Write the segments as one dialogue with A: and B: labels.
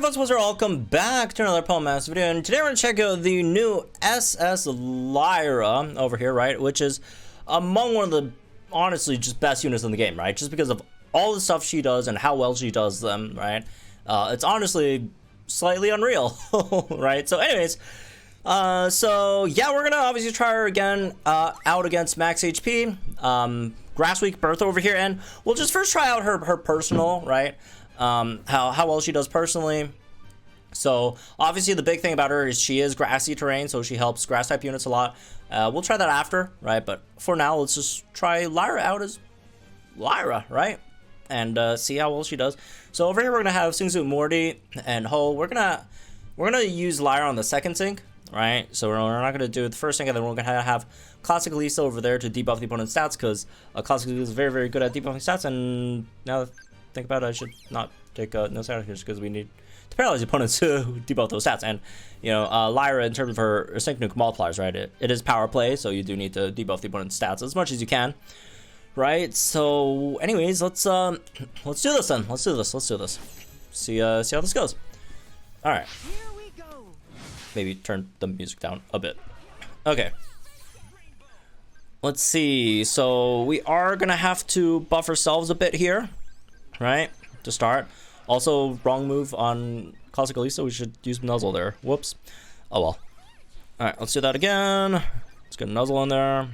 A: Alright folks, welcome back to another Pokemon Master video, and today we're going to check out the new SS Lyra over here, right, which is among one of the, honestly, just best units in the game, right, just because of all the stuff she does and how well she does them, right. It's honestly slightly unreal, right. So anyways, so yeah, we're going to obviously try her again out against max HP, Grass Week Birth over here, and we'll just first try out her personal, right. How well she does personally. So obviously the big thing about her is she is grassy terrain, so she helps grass type units a lot. We'll try that after, right? But for now, let's just try Lyra out as Lyra, right? And see how well she does. So over here we're gonna have Sing Morty and Ho. We're gonna use Lyra on the second sync, right? So we're not gonna do the first sync, and then we're gonna have Classic Lisa over there to debuff the opponent's stats, because Classic Lisa is very good at debuffing stats. And now think about it, I should not take no stats because we need to paralyze the opponents to debuff those stats. And you know, Lyra, in terms of her sync nuke multipliers, right, it is power play, so you do need to debuff the opponent's stats as much as you can, right? So anyways, let's do this then. Let's do this. See how this goes. All right, maybe turn the music down a bit. Okay, let's see. So we are gonna have to buff ourselves a bit here, right, to start. Also, wrong move on Classic Lisa. We should use Nuzzle there. Whoops. Oh well. Alright, let's do that again. Let's get a Nuzzle in there.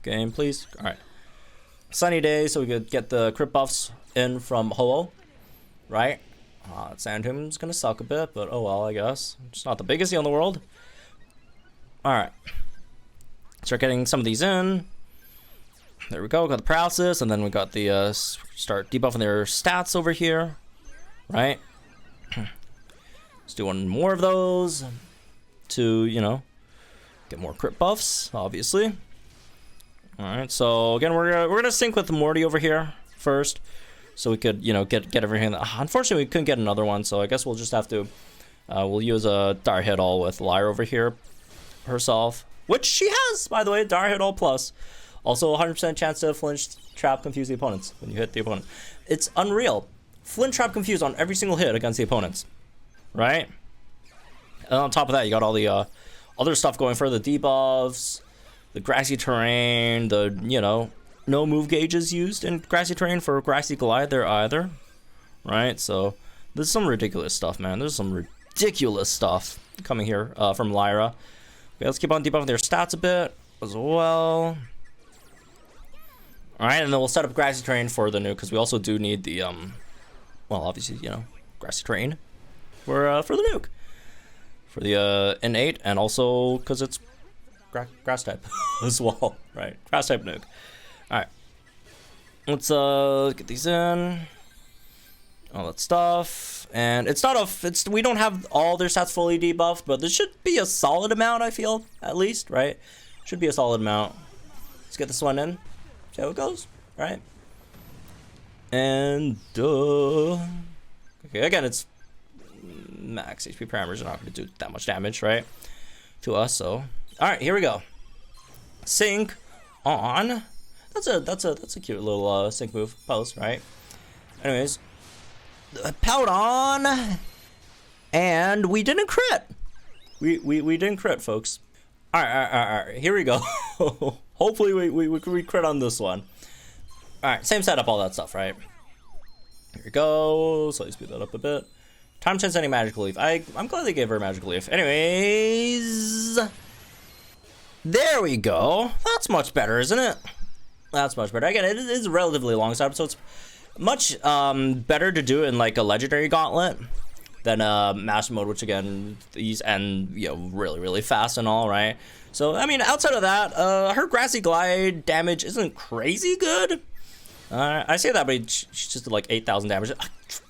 A: Game, please. Alright. Sunny day, so we could get the crit buffs in from Ho-Oh. Right? Sandtom's gonna suck a bit, but oh well, I guess. It's not the biggest deal in the world. Alright. Start getting some of these in. There we go, got the paralysis, and then we got the start debuffing their stats over here, right? Let's do one more of those to, you know, get more crit buffs, obviously. All right, so again, we're gonna sync with Morty over here first, so we could, you know, get everything. Unfortunately, we couldn't get another one, so I guess we'll just have to we'll use a Dire Hit All with Lyra over here herself, which she has, by the way, Dire Hit All plus. Also, 100% chance to flinch, trap, confuse the opponents when you hit the opponent. It's unreal. Flinch, trap, confuse on every single hit against the opponents, right? And on top of that, you got all the other stuff going for the debuffs, the grassy terrain, the, you know, no move gauges used in grassy terrain for Grassy Glide there either, right? So there's some ridiculous stuff, man. There's some ridiculous stuff coming here from Lyra. Okay, let's keep on debuffing their stats a bit as well. All right, and then we'll set up grassy terrain for the nuke, because we also do need the well, obviously, you know, grassy terrain for the nuke, for the innate, and also because it's grass type as well, right? Grass type nuke. All right, let's get these in, all that stuff, and it's not we don't have all their stats fully debuffed, but there should be a solid amount, I feel, at least, right? Should be a solid amount. Let's get this one in. See how it goes, right? And okay, again, it's max HP parameters are not going to do that much damage, right, to us. So, all right, here we go. Sync on. That's a cute little sync move pose, right? Anyways, pout on, and we didn't crit. We didn't crit, folks. All right. Here we go. Hopefully we crit on this one. All right, same setup, all that stuff, right? Here we go. So let's speed that up a bit. Time transcending magical leaf. I'm glad they gave her a magical leaf. Anyways, there we go. That's much better, isn't it? That's much better. Again, it is a relatively long setup, so it's much better to do it in like a legendary gauntlet than master mode, which again, these end, you know, really fast and all, right? So I mean, outside of that, her Grassy Glide damage isn't crazy good. I say that, but she's just like 8,000 damage.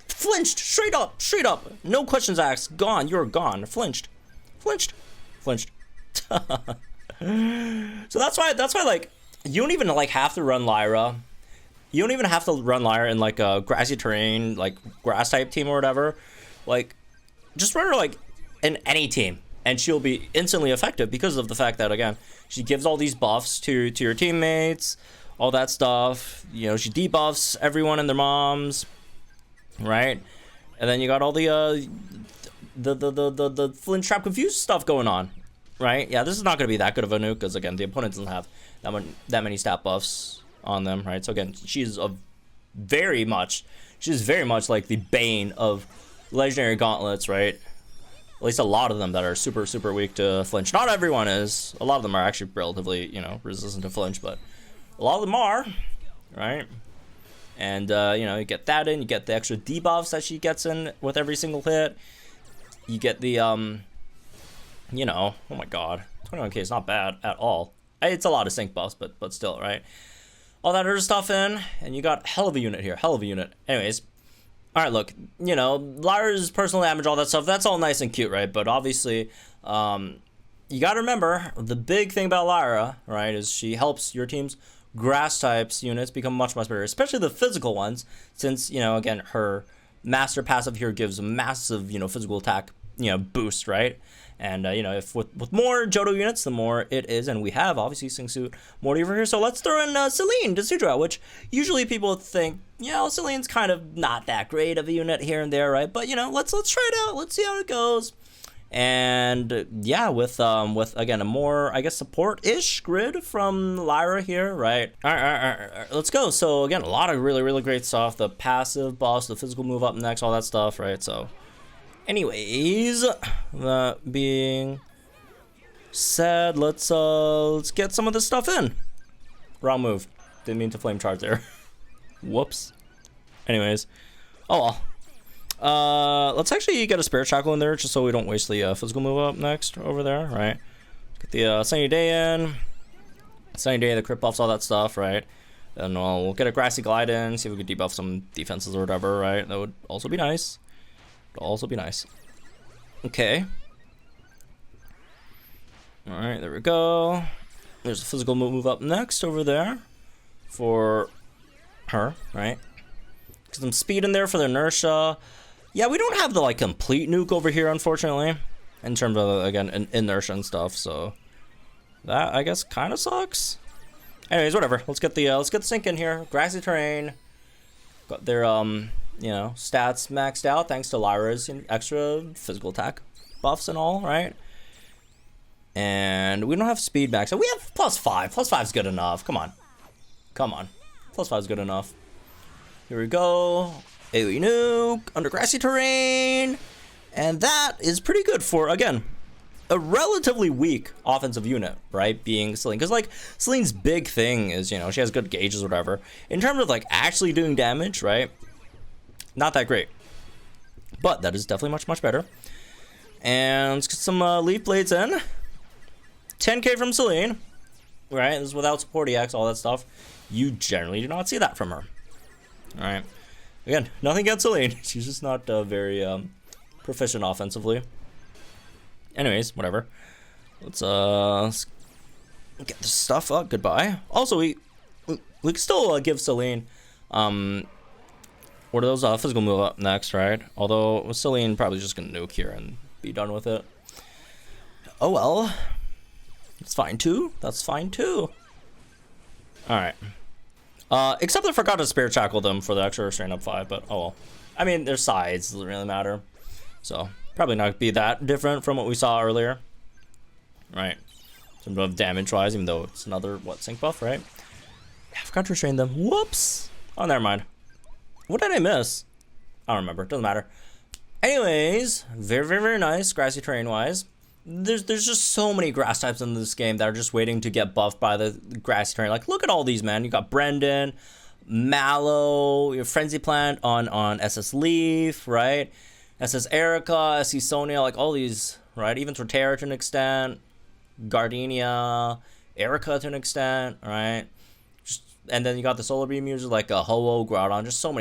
A: Flinched, straight up, no questions asked. Gone, you're gone. Flinched. So that's why like you don't even like have to run Lyra. You don't even have to run Lyra in like a grassy terrain, like grass type team or whatever. Like, just run her like in any team, and she'll be instantly effective because of the fact that, again, she gives all these buffs to your teammates, all that stuff. You know, she debuffs everyone and their moms, right? And then you got all the flinch trap confused stuff going on, right? Yeah, this is not going to be that good of a nuke because again, the opponent doesn't have that many stat buffs on them, right? So again, she's very much like the bane of legendary gauntlets, right? At least a lot of them that are super, super weak to flinch. Not everyone is. A lot of them are actually relatively, you know, resistant to flinch, but a lot of them are, right? And, you know, you get that in, you get the extra debuffs that she gets in with every single hit. You get the, you know, oh my god, 21k is not bad at all. It's a lot of sync buffs, but still, right? All that other stuff in, and you got hell of a unit here, hell of a unit. Anyways, all right, look, you know, Lyra's personal damage, all that stuff, that's all nice and cute, right? But obviously, you gotta remember, the big thing about Lyra, right, is she helps your team's grass types units become much better, especially the physical ones, since, you know, again, her master passive here gives a massive, you know, physical attack, you know, boost, right? And, you know, if with more Johto units, the more it is, and we have, obviously, Singsuit Morty over here, so let's throw in Celine to Sudra, which usually people think, you know, Celine's kind of not that great of a unit here and there, right? But, you know, let's try it out, let's see how it goes. And, yeah, with again, a more, I guess, support-ish grid from Lyra here, right? All right, let's go. So, again, a lot of really, really great stuff. The passive boss, the physical move up next, all that stuff, right? So, anyways, that being said, let's get some of this stuff in. Wrong move. Didn't mean to flame charge there. Whoops. Anyways, oh well. Let's actually get a Spirit Shackle in there just so we don't waste the physical move up next over there, right? Get the Sunny Day in. Sunny Day, the crit buffs, all that stuff, right? And we'll get a Grassy Glide in, see if we can debuff some defenses or whatever, right? That would also be nice. Would also be nice. Okay. Alright, there we go. There's a physical move up next over there for her, right? Get some speed in there for the inertia. Yeah, we don't have the like complete nuke over here, unfortunately, in terms of again inertia and stuff. So that I guess kind of sucks. Anyways, whatever. Let's get the sync in here. Grassy terrain. Got their you know, stats maxed out thanks to Lyra's extra physical attack buffs and all, right? And we don't have speed max. So we have +5. +5 is good enough. Come on. Come on. +5 is good enough. Here we go. AoE nuke under grassy terrain. And that is pretty good for, again, a relatively weak offensive unit, right? Being Celine. Because, like, Celine's big thing is, you know, she has good gauges or whatever. In terms of, like, actually doing damage, right? Not that great. But that is definitely much, much better. And let's get some Leaf Blades in. 10k from Celine. Right? This is without support EX, all that stuff. You generally do not see that from her. Alright. Again, nothing against Celine. She's just not very proficient offensively. Anyways, whatever. Let's get this stuff up. Goodbye. Also, we can still give Celine what are those physical move up next, right? Although Celine probably just gonna nuke here and be done with it. Oh well. It's fine too. That's fine too. Alright. Except I forgot to Spirit Shackle them for the extra restrain up 5, but oh well. I mean, their size doesn't really matter. So, probably not be that different from what we saw earlier. Right. In terms of damage-wise, even though it's another, what, sync buff, right? Yeah, I forgot to restrain them. Whoops! Oh, never mind. What did I miss? I don't remember. Doesn't matter. Anyways, very, very, very nice, grassy terrain-wise. There's just so many grass types in this game that are just waiting to get buffed by the grassy terrain. Like, look at all these, man. You got Brendan, Mallow, your Frenzy Plant on SS Leaf, right? SS Erica, SC Sonia, like all these, right? Even Torterra to an extent, Gardenia, Erica to an extent, right? And then you got the Solar Beam users like Ho-Oh, Groudon, just so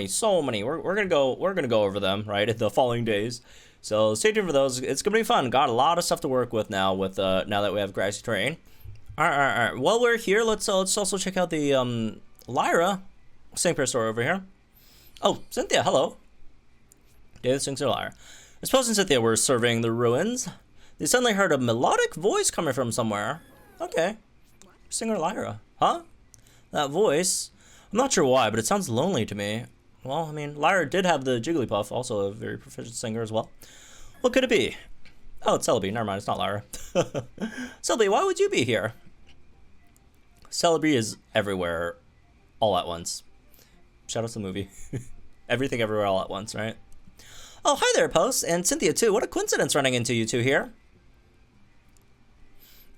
A: many. We're gonna go over them, right, in the following days. So stay tuned for those. It's gonna be fun. Got a lot of stuff to work with now now that we have grassy terrain. All right. While we're here, let's also check out the Lyra Sync Pair store over here. Oh, Cynthia, hello. David Sync to Lyra. I suppose and Cynthia were surveying the ruins. They suddenly heard a melodic voice coming from somewhere. Okay, singer Lyra, huh? That voice, I'm not sure why, but it sounds lonely to me. Well, I mean, Lyra did have the Jigglypuff, also a very proficient singer as well. What could it be? Oh, it's Celebi. Never mind, it's not Lyra. Celebi, why would you be here? Celebi is everywhere, all at once. Shout out to the movie. Everything everywhere all at once, right? Oh, hi there, Post, and Cynthia too. What a coincidence running into you two here.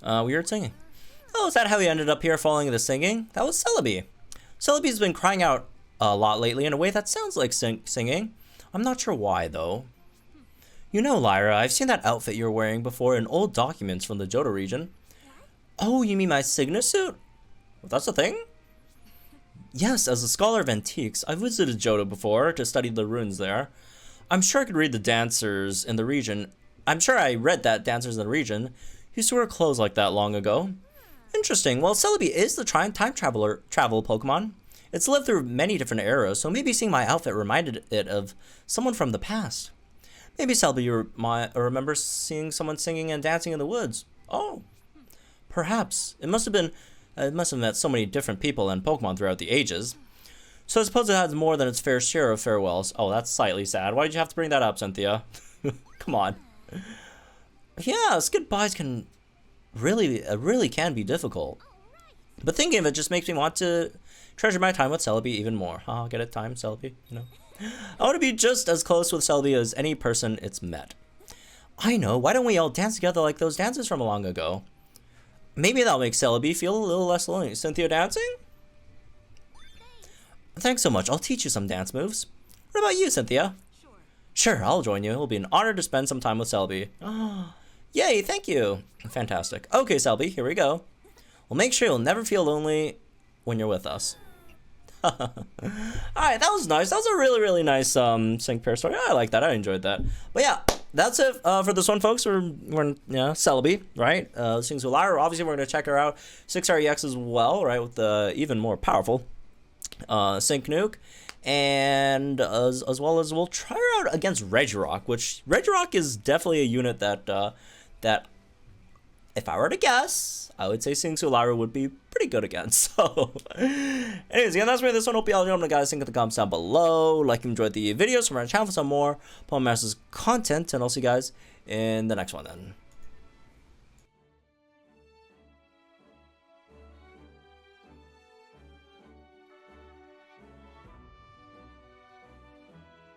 A: We heard singing. Oh, is that how you ended up here following the singing? That was Celebi. Celebi's been crying out a lot lately in a way that sounds like singing. I'm not sure why, though. You know, Lyra, I've seen that outfit you're wearing before in old documents from the Johto region. Oh, you mean my Sygna suit? That's a thing? Yes, as a scholar of antiques, I've visited Johto before to study the ruins there. I'm sure I could read the dancers in the region. I'm sure I read that dancers in the region used to wear clothes like that long ago. Interesting. Well, Celebi is the time travel Pokemon. It's lived through many different eras, so maybe seeing my outfit reminded it of someone from the past. Maybe Celebi remembers seeing someone singing and dancing in the woods. Oh, perhaps. It must have met so many different people and Pokemon throughout the ages. So I suppose it has more than its fair share of farewells. Oh, that's slightly sad. Why did you have to bring that up, Cynthia? Come on. Yes, goodbyes can really can be difficult. But thinking of it just makes me want to treasure my time with Celebi even more. Get it? Time, Celebi, you know? I want to be just as close with Celebi as any person it's met. I know, why don't we all dance together like those dances from long ago? Maybe that'll make Celebi feel a little less lonely. Cynthia dancing? Thanks so much, I'll teach you some dance moves. What about you, Cynthia? Sure, I'll join you. It'll be an honor to spend some time with Celebi. Yay, thank you. Fantastic. Okay, Celebi, here we go. We'll make sure you'll never feel lonely when you're with us. Alright, that was nice. That was a really nice sync pair story. I like that. I enjoyed that. But yeah, that's it for this one, folks. We're Celebi, right? Sings with Lyra. Obviously, we're going to check her out. 6R EX as well, right? With the even more powerful Sync Nuke. And as well as we'll try her out against Regirock, which Regirock is definitely a unit that if I were to guess, I would say Singsu Lyra would be pretty good against. So, anyways, again, that's where this one. Hope you all enjoyed, guys. Think in the comments down below. Like and enjoyed the videos from our channel for some more Pokemon Masters content, and I'll see you guys in the next one then.